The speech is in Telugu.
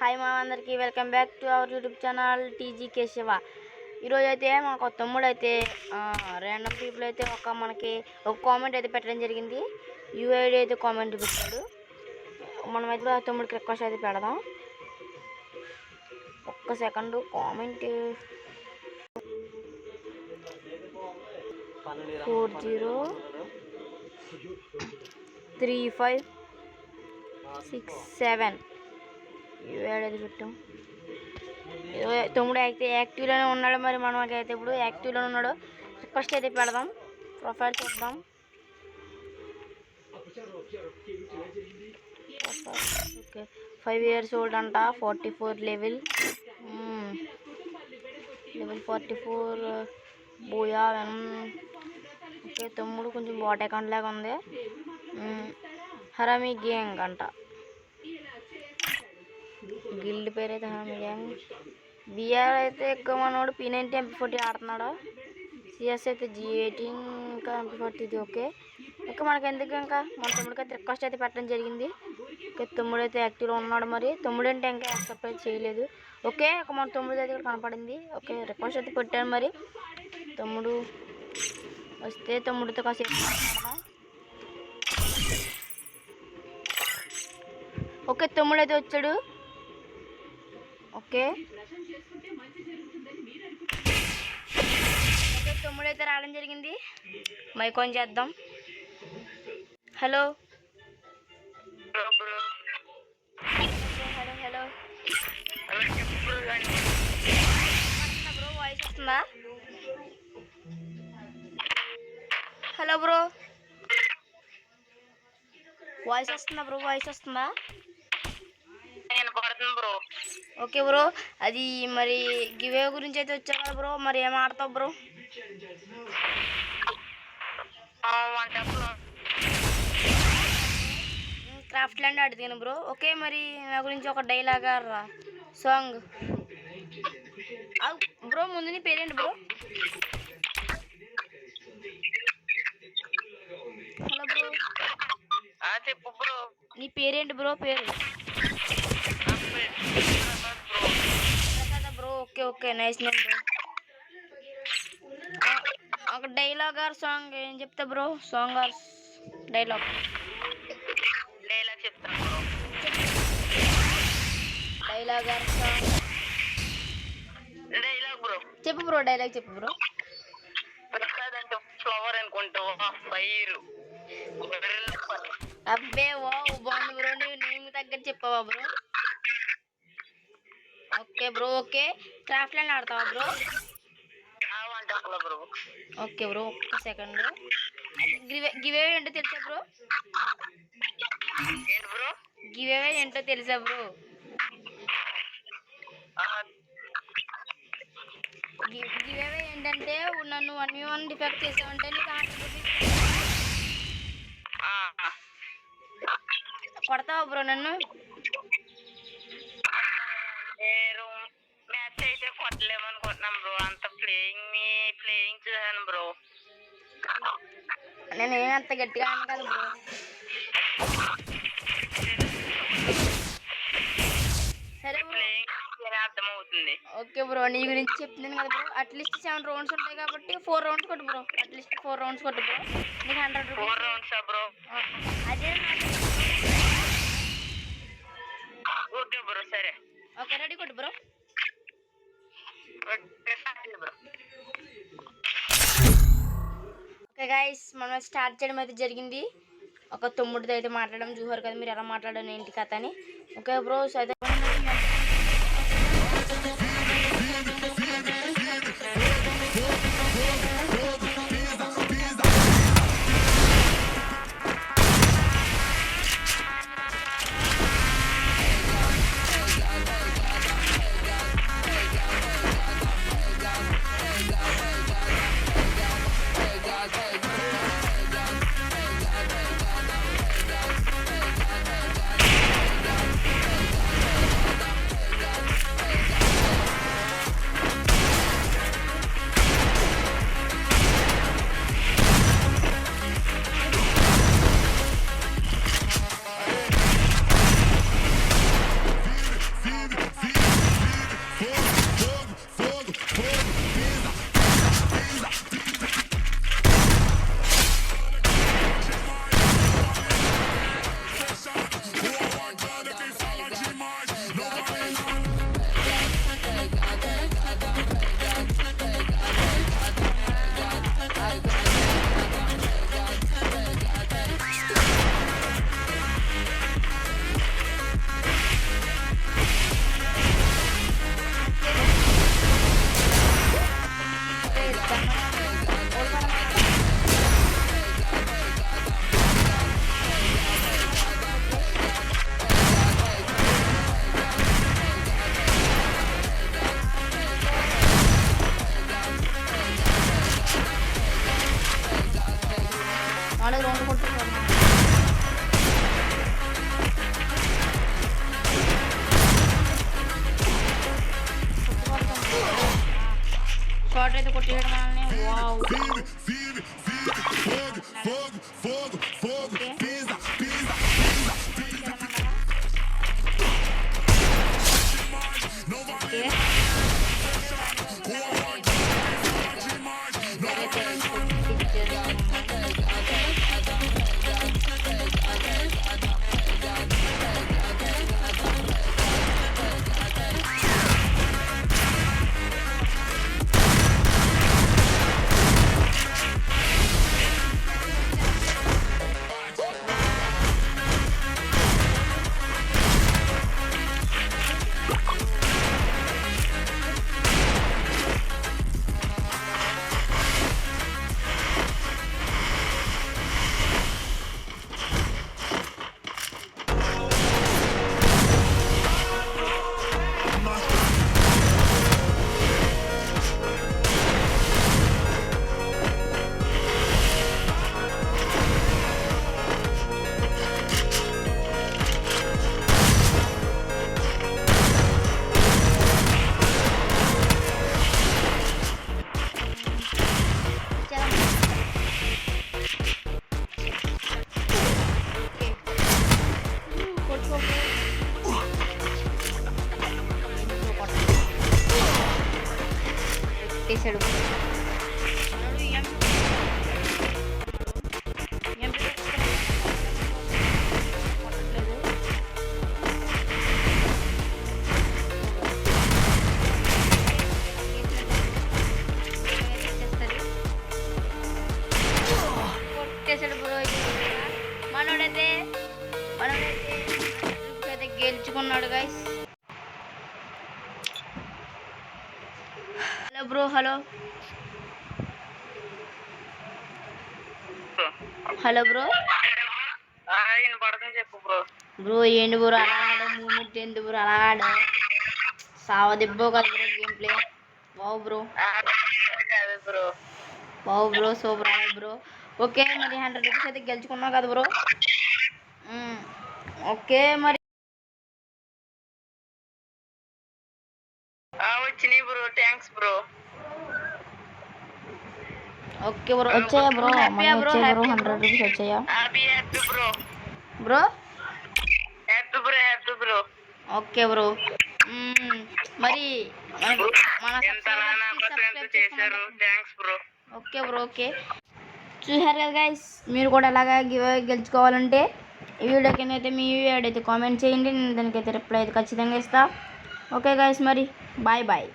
హాయ్ మా అందరికీ welcome back to our YouTube channel TG Keshava. ఈరోజు అయితే మాకు తమ్ముడు అయితే ర్యాండమ్ పీపుల్ అయితే మనకి ఒక కామెంట్ అయితే పెట్టడం జరిగింది. యూఐడి అయితే కామెంట్ పెట్టాడు. మనమైతే ఆ తమ్ముడికి రిక్వెస్ట్ అయితే పెడదాం. ఒక్క సెకండ్ కామెంట్ 403567 యూఐడి అయితే పెట్టాం. తమ్ముడు అయితే యాక్టివ్లోనే ఉన్నాడు. మరి మనకైతే ఇప్పుడు యాక్టివ్లోనే ఉన్నాడు. రిక్వెస్ట్ అయితే పెడదాం. ప్రొఫైల్ చూద్దాం. ఓకే 5 years old అంట. 44 లెవెల్ 44 బోయా. ఓకే తమ్ముడు కొంచెం బాట్ అకౌంట్ లాగా ఉంది. హరామీ గ్యాంగ్ అంట. గిల్డ్ పేరు అయితే హరామీ గ్యాంగ్. బిఆర్ అయితే ఎక్కువ మనోడు P90 MP40 ఆడుతున్నాడు. సిఎస్ అయితే G18 ఇంకా MP40 ఇది. ఓకే ఇంకా మనకి ఎందుకు, ఇంకా మన తమ్ముడికి అయితే రిక్వెస్ట్ అయితే పెట్టడం జరిగింది. ఓకే తమ్ముడు అయితే యాక్టివ్లో ఉన్నాడు. మరి తమ్ముడు అంటే ఇంకా యాక్సెప్ట్ అయితే చేయలేదు. ఓకే ఒక మన తమ్ముడు అయితే కనపడింది. ఓకే రిక్వెస్ట్ అయితే పెట్టాను. మరి తమ్ముడు వస్తే తమ్ముడితో కాసేపు మాట్లాడదాం. ఓకే తమ్ముడు అయితే వచ్చాడు. ఓకే తమ్ముడు అయితే రావడం జరిగింది. మైక్ ఆన్ చేద్దాం. Hello hello hello bro voice వస్తుందా? హలో బ్రో వాయిస్ వస్తుందా? బ్రో వాయిస్ వస్తుందా? ఓకే బ్రో అది మరి గివే గురించి అయితే వచ్చా కదా బ్రో. మరి ఏం ఆడతావు బ్రో? క్రాఫ్ట్ ల్యాండ్ ఆడుతాను బ్రో. ఓకే మరి నా గురించి ఒక డైలాగ్ సాంగ్ బ్రో. ముందు నీ పేరేంటి బ్రో? హలో బ్రో చెప్పు బ్రో. నీ పేరేంటి బ్రో? పేరు bro. Okay okay nice name bro. ఒక డైలాగ్ ఆర్ సాంగ్ ఏం చెప్తా bro? Song or dialogue? Dialogue చెప్తాను bro. Dialogue or song? Dialogue bro. చెప్పు బ్రో. డైలాగ్ చెప్పు బ్రో. ప్రసాద్ అంటే ఫ్లవర్ అనుకుంటావు. ఫైర్ అబ్బే వా బాగుంది బ్రో. నువ్వు నేమ్ తగ్గట్టు చెప్పావా bro? Okay bro. Okay craft land ఆడతావా బ్రో? బ్రో ఓకే బ్రో ఒక్క సెకండ్. గివే ఏంటో తెలుసా బ్రో? ఏంటి బ్రో? గివే ఏంటో తెలుసా బ్రో? గివే ఏంటంటే నన్ను 1v1 డిఫెక్ట్ చేసావంటే నీకు 100 రూపీస్ కొడతావా బ్రో నన్ను? మ్యాచ్ అయితే కొట్టలేమనుకుంటున్నాం బ్రో. అంత ప్లేయింగ్ చూసాను బ్రో. నేను ఏమంత గట్టిగా అను కదా బ్రో. సరే అర్థమవుతుంది. ఓకే బ్రో నీ గురించి చెప్తున్నాను కదా బ్రో. అట్లీస్ట్ 7 రౌండ్స్ ఉంటాయి కాబట్టి 4 రౌండ్స్ కొట్టు బ్రో. అట్లీస్ట్ 4 రౌండ్స్ కొట్టు బ్రో. నీకు 100 రూపీస్. 4 rounds bro? అదే ఓకే బ్రో సరే. ఓకే రెడీ కొట్టు బ్రో. ఓకే గైస్ మనం స్టార్ట్ చేయడం అయితే జరిగింది. ఒక తమ్ముడితో అయితే మాట్లాడడం చూసారు కదా మీరు ఎలా మాట్లాడాను ఏంటి కథ అని. ఓకే బ్రోస్ అయితే స్క్వాడ్ అయితే కొట్టేయడం మనల్ని. వావ్ ఓకే కొట్టేశాడు. కొట్టేశాడు బ్రో. మనోడైతే గెలుచుకున్నాడు guys. Hello bro. Hello hello bro. పడుతుంది చెప్పు బ్రో. బ్రో ఏంటి బ్రో అలా ఆడ మూమెంట్ ఎందుకు బ్రో అలా ఆడ సావదిబ్బో కదా bro game play. Wow bro bro wow bro super bro. Okay మరి 100 రూపీస్ అయితే గెలుచుకున్నావు కదా బ్రో. ఓకే మరి వచ్చినాయి bro. Thanks bro. Okay bro వచ్చాయా బ్రో? హ్యాపీ బ్రో 100 రూపీస్ వచ్చాయా bro? Bro happy bro. Okay bro. మరి మన చేశారు. Thanks bro. Okay bro. Okay చూసారు కదా గైస్, మీరు కూడా అలాగా గివ్ అవే గెలుచుకోవాలంటే ఈ వీడియో కింద అయితే మీ వీడియో అయితే కామెంట్ చేయండి. నేను దానికైతే రిప్లై అయితే ఖచ్చితంగా ఇస్తా. ఓకే గైస్ మరి బాయ్ బాయ్.